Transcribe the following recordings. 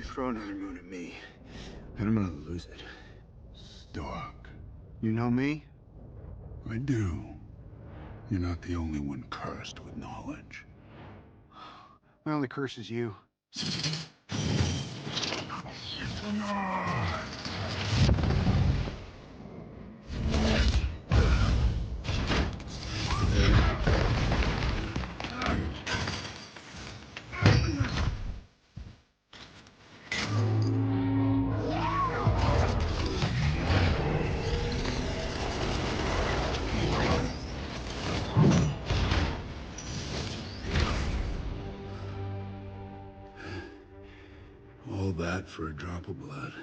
You throw another moon at me, and I'm gonna lose it. Stark, You know me? I do. You're not the only one cursed with knowledge. My only curse is you. All that for a drop of blood.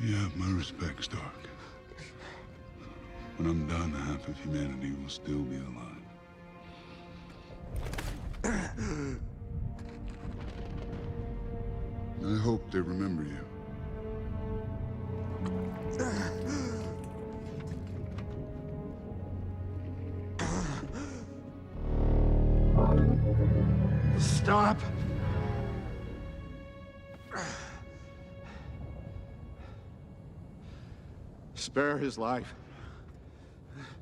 You have my respect, Stark. When I'm done, half of humanity will still be alive. I hope they remember you. Stop! Spare his life,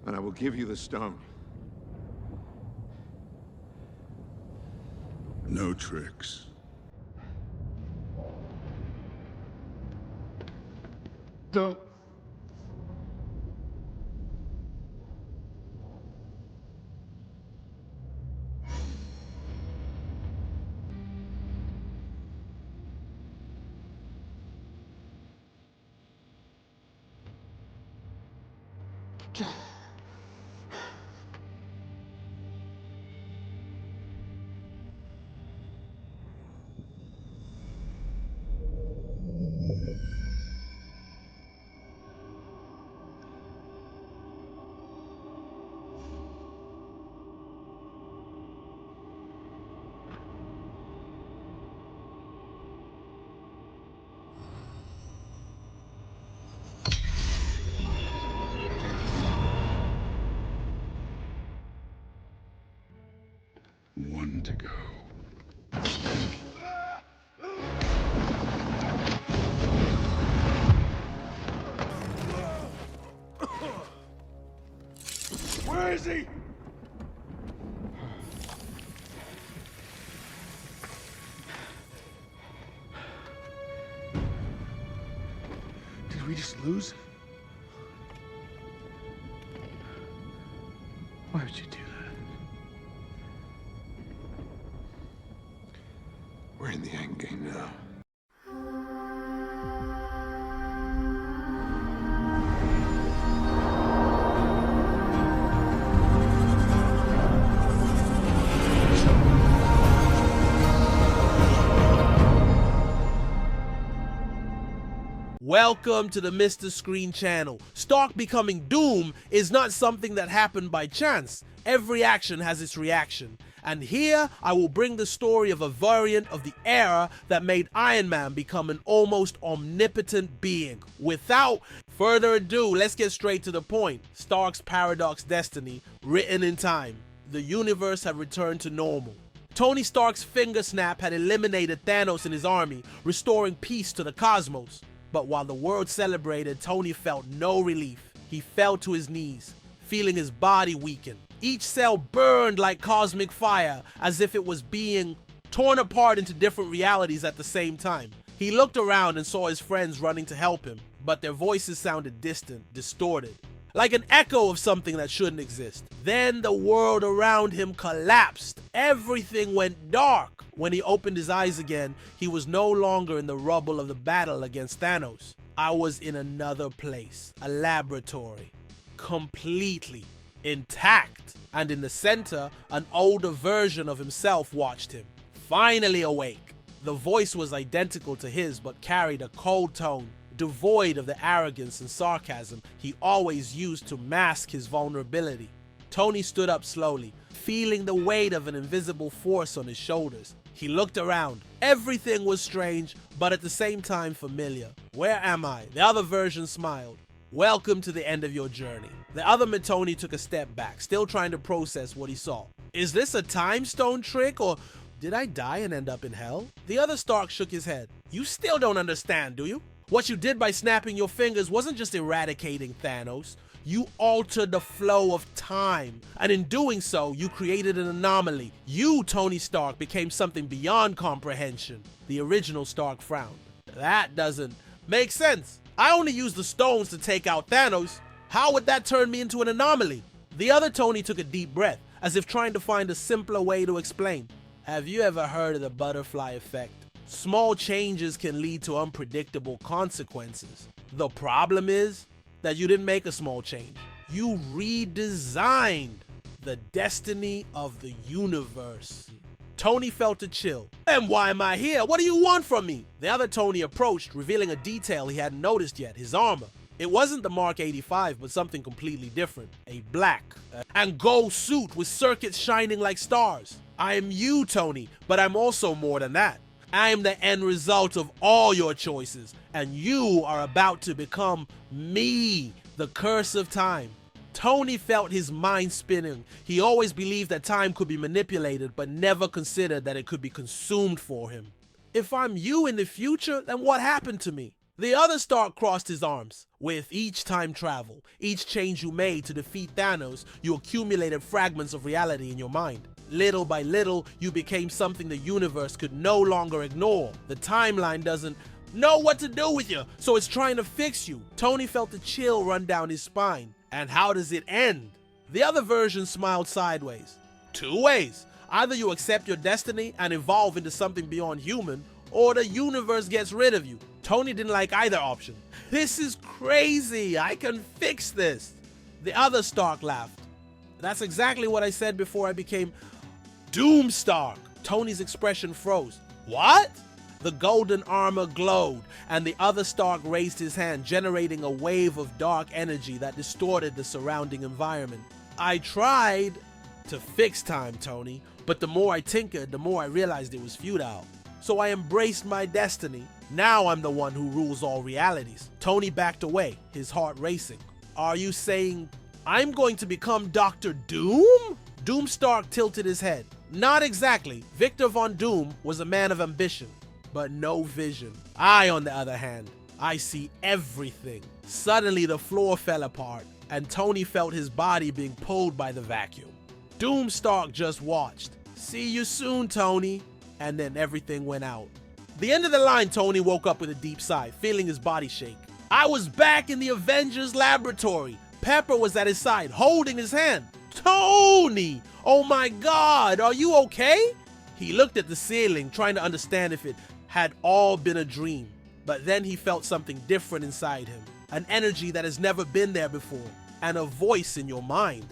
and I will give you the stone. No tricks. Don't. One to go. Where is he? Did we just lose? Why would you do that? We're in the end game now. Welcome to the Mr. Screen channel. Stark becoming Doom is not something that happened by chance. Every action has its reaction. And here, I will bring the story of a variant of the era that made Iron Man become an almost omnipotent being. Without further ado, let's get straight to the point. Stark's paradox destiny, written in time. The universe had returned to normal. Tony Stark's finger snap had eliminated Thanos and his army, restoring peace to the cosmos. But while the world celebrated, Tony felt no relief. He fell to his knees, feeling his body weaken. Each cell burned like cosmic fire, as if it was being torn apart into different realities at the same time. He looked around and saw his friends running to help him, but their voices sounded distant, distorted. like an echo of something that shouldn't exist. Then the world around him collapsed. Everything went dark. When he opened his eyes again, he was no longer in the rubble of the battle against Thanos. I was in another place, a laboratory, completely intact. And in the center, an older version of himself watched him, finally awake. The voice was identical to his, but carried a cold tone, devoid of the arrogance and sarcasm he always used to mask his vulnerability. Tony stood up slowly, feeling the weight of an invisible force on his shoulders. He looked around. Everything was strange, but at the same time familiar. Where am I? The other version smiled. Welcome to the end of your journey. The other Tony took a step back, still trying to process what he saw. Is this a time stone trick, or did I die and end up in hell? The other Stark shook his head. You still don't understand, do you? What you did by snapping your fingers wasn't just eradicating Thanos. You altered the flow of time, and in doing so, you created an anomaly. You, Tony Stark, became something beyond comprehension. The original Stark frowned. That doesn't make sense. I only used the stones to take out Thanos. How would that turn me into an anomaly? The other Tony took a deep breath, as if trying to find a simpler way to explain. Have you ever heard of the butterfly effect? Small changes can lead to unpredictable consequences. The problem is that you didn't make a small change. You redesigned the destiny of the universe. Tony felt a chill. And why am I here? What do you want from me? The other Tony approached, revealing a detail he hadn't noticed yet, his armor. It wasn't the Mark 85, but something completely different. A black and gold suit with circuits shining like stars. I am you, Tony, but I'm also more than that. I am the end result of all your choices, and you are about to become me, the curse of time. Tony felt his mind spinning. He always believed that time could be manipulated, but never considered that it could be consumed for him. If I'm you in the future, then what happened to me? The other Stark crossed his arms. With each time travel, each change you made to defeat Thanos, you accumulated fragments of reality in your mind. Little by little, you became something the universe could no longer ignore. The timeline doesn't know what to do with you, so it's trying to fix you. Tony felt a chill run down his spine. And how does it end? The other version smiled sideways. Two ways. Either you accept your destiny and evolve into something beyond human, or the universe gets rid of you. Tony didn't like either option. This is crazy. I can fix this. The other Stark laughed. That's exactly what I said before I became Doom Stark. Tony's expression froze. What? The golden armor glowed, and the other Stark raised his hand, generating a wave of dark energy that distorted the surrounding environment. I tried to fix time, Tony, but the more I tinkered, the more I realized it was futile. So I embraced my destiny. Now I'm the one who rules all realities. Tony backed away, his heart racing. Are you saying I'm going to become Dr. Doom? Doom Stark tilted his head. Not exactly. Victor Von Doom was a man of ambition, but no vision. I, on the other hand, I see everything. Suddenly the floor fell apart, and Tony felt his body being pulled by the vacuum. Doom Stark just watched. See you soon, Tony. And then everything went out. The end of the line, Tony woke up with a deep sigh, feeling his body shake. I was back in the Avengers laboratory. Pepper was at his side, holding his hand. Tony! Oh my God, are you okay? He looked at the ceiling, trying to understand if it had all been a dream. But then he felt something different inside him. An energy that has never been there before. And a voice in your mind.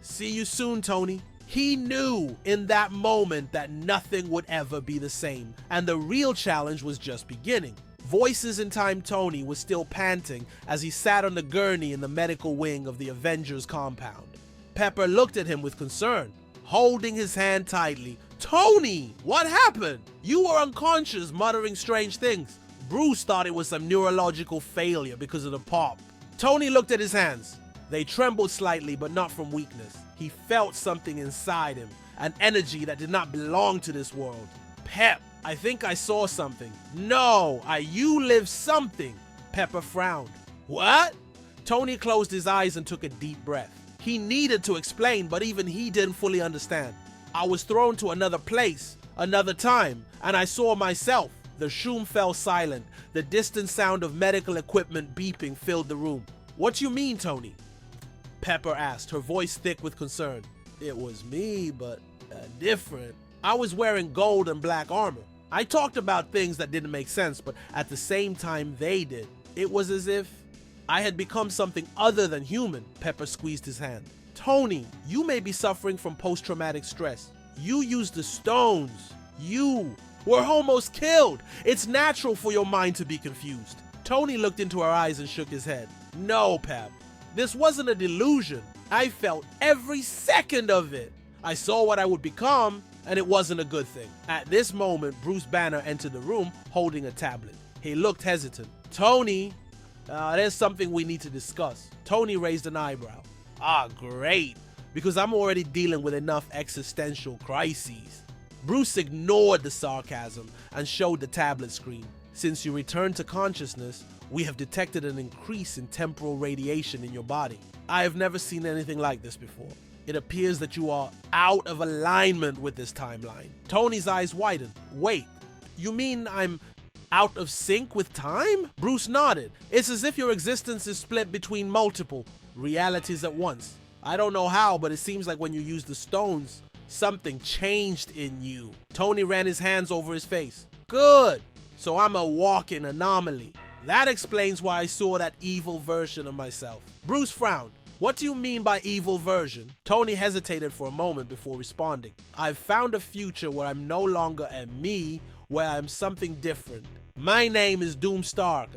See you soon, Tony. He knew in that moment that nothing would ever be the same, and the real challenge was just beginning. Voices in Time Tony was still panting as he sat on the gurney in the medical wing of the Avengers compound. Pepper looked at him with concern, holding his hand tightly. Tony, what happened? You were unconscious, muttering strange things. Bruce thought it was some neurological failure because of the pop. Tony looked at his hands. They trembled slightly, but not from weakness. He felt something inside him, an energy that did not belong to this world. Pep, I think I saw something. No, you live something. Pepper frowned. What? Tony closed his eyes and took a deep breath. He needed to explain, but even he didn't fully understand. I was thrown to another place, another time, and I saw myself. The shroom fell silent. The distant sound of medical equipment beeping filled the room. What you mean, Tony? Pepper asked, her voice thick with concern. It was me, but different. I was wearing gold and black armor. I talked about things that didn't make sense, but at the same time they did. It was as if I had become something other than human. Pepper squeezed his hand. Tony, you may be suffering from post-traumatic stress. You used the stones. You were almost killed. It's natural for your mind to be confused. Tony looked into her eyes and shook his head. No, Pep. This wasn't a delusion. I felt every second of it. I saw what I would become, and it wasn't a good thing. At this moment, Bruce Banner entered the room holding a tablet. He looked hesitant. Tony, there's something we need to discuss. Tony raised an eyebrow. Ah, great, because I'm already dealing with enough existential crises. Bruce ignored the sarcasm and showed the tablet screen. Since you returned to consciousness, we have detected an increase in temporal radiation in your body. I have never seen anything like this before. It appears that you are out of alignment with this timeline. Tony's eyes widened. Wait, you mean I'm out of sync with time? Bruce nodded. It's as if your existence is split between multiple realities at once. I don't know how, but it seems like when you use the stones, something changed in you. Tony ran his hands over his face. Good. So I'm a walking anomaly. That explains why I saw that evil version of myself. Bruce frowned. What do you mean by evil version? Tony hesitated for a moment before responding. I've found a future where I'm no longer a me, where I'm something different. My name is Doom Stark,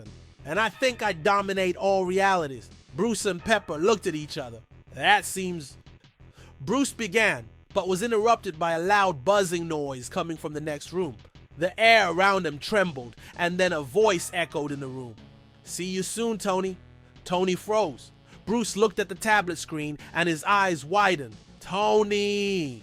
and I think I dominate all realities. Bruce and Pepper looked at each other. That seems... Bruce began, but was interrupted by a loud buzzing noise coming from the next room. The air around him trembled, and then a voice echoed in the room. See you soon, Tony. Tony froze. Bruce looked at the tablet screen, and his eyes widened. Tony!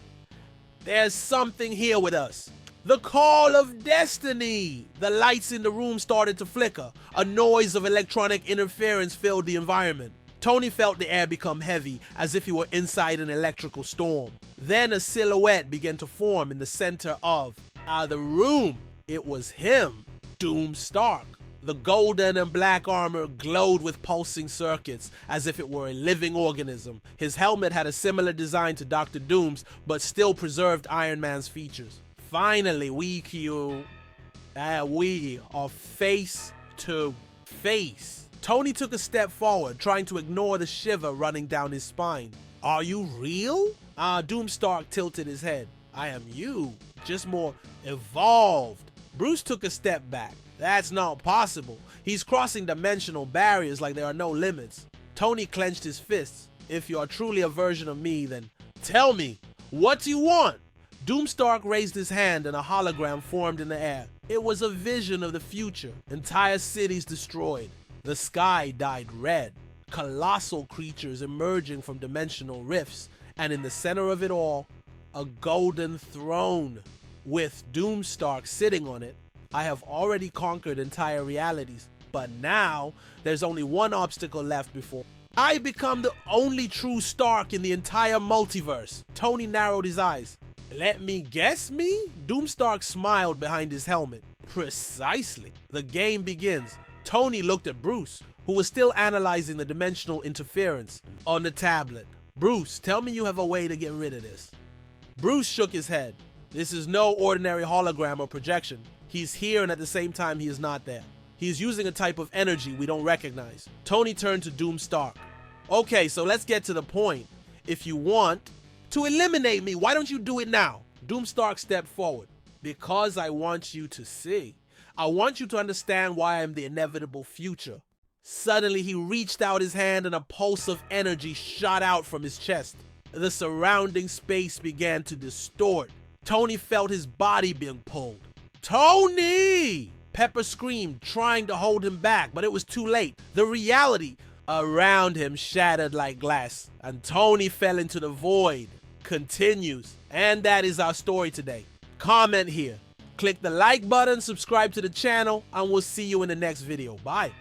There's something here with us. The call of destiny! The lights in the room started to flicker. A noise of electronic interference filled the environment. Tony felt the air become heavy, as if he were inside an electrical storm. Then a silhouette began to form in the center of the room. It was him, Doom Stark. The golden and black armor glowed with pulsing circuits, as if it were a living organism. His helmet had a similar design to Dr. Doom's, but still preserved Iron Man's features. Finally, we are face to face. Tony took a step forward, trying to ignore the shiver running down his spine. Are you real? Doom Stark tilted his head. I am you, just more evolved. Bruce took a step back. That's not possible. He's crossing dimensional barriers like there are no limits. Tony clenched his fists. If you are truly a version of me, then tell me, what do you want? Doom Stark raised his hand and a hologram formed in the air. It was a vision of the future. Entire cities destroyed. The sky dyed red. Colossal creatures emerging from dimensional rifts. And in the center of it all, a golden throne with Doom Stark sitting on it. I have already conquered entire realities, but now there's only one obstacle left before I become the only true Stark in the entire multiverse. Tony narrowed his eyes. Let me guess me? Doom Stark smiled behind his helmet. Precisely. The game begins. Tony looked at Bruce, who was still analyzing the dimensional interference on the tablet. Bruce, tell me you have a way to get rid of this. Bruce shook his head. This is no ordinary hologram or projection. He's here and at the same time he is not there. He is using a type of energy we don't recognize. Tony turned to Doom Stark. Okay, so let's get to the point. If you want to eliminate me, why don't you do it now? Doom Stark stepped forward. Because I want you to see. I want you to understand why I'm the inevitable future. Suddenly he reached out his hand and a pulse of energy shot out from his chest. The surrounding space began to distort. Tony felt his body being pulled. Tony! Pepper screamed, trying to hold him back, but it was too late. The reality around him shattered like glass, and Tony fell into the void. Continues. And that is our story today. Comment here. Click the like button, subscribe to the channel, and we'll see you in the next video. Bye.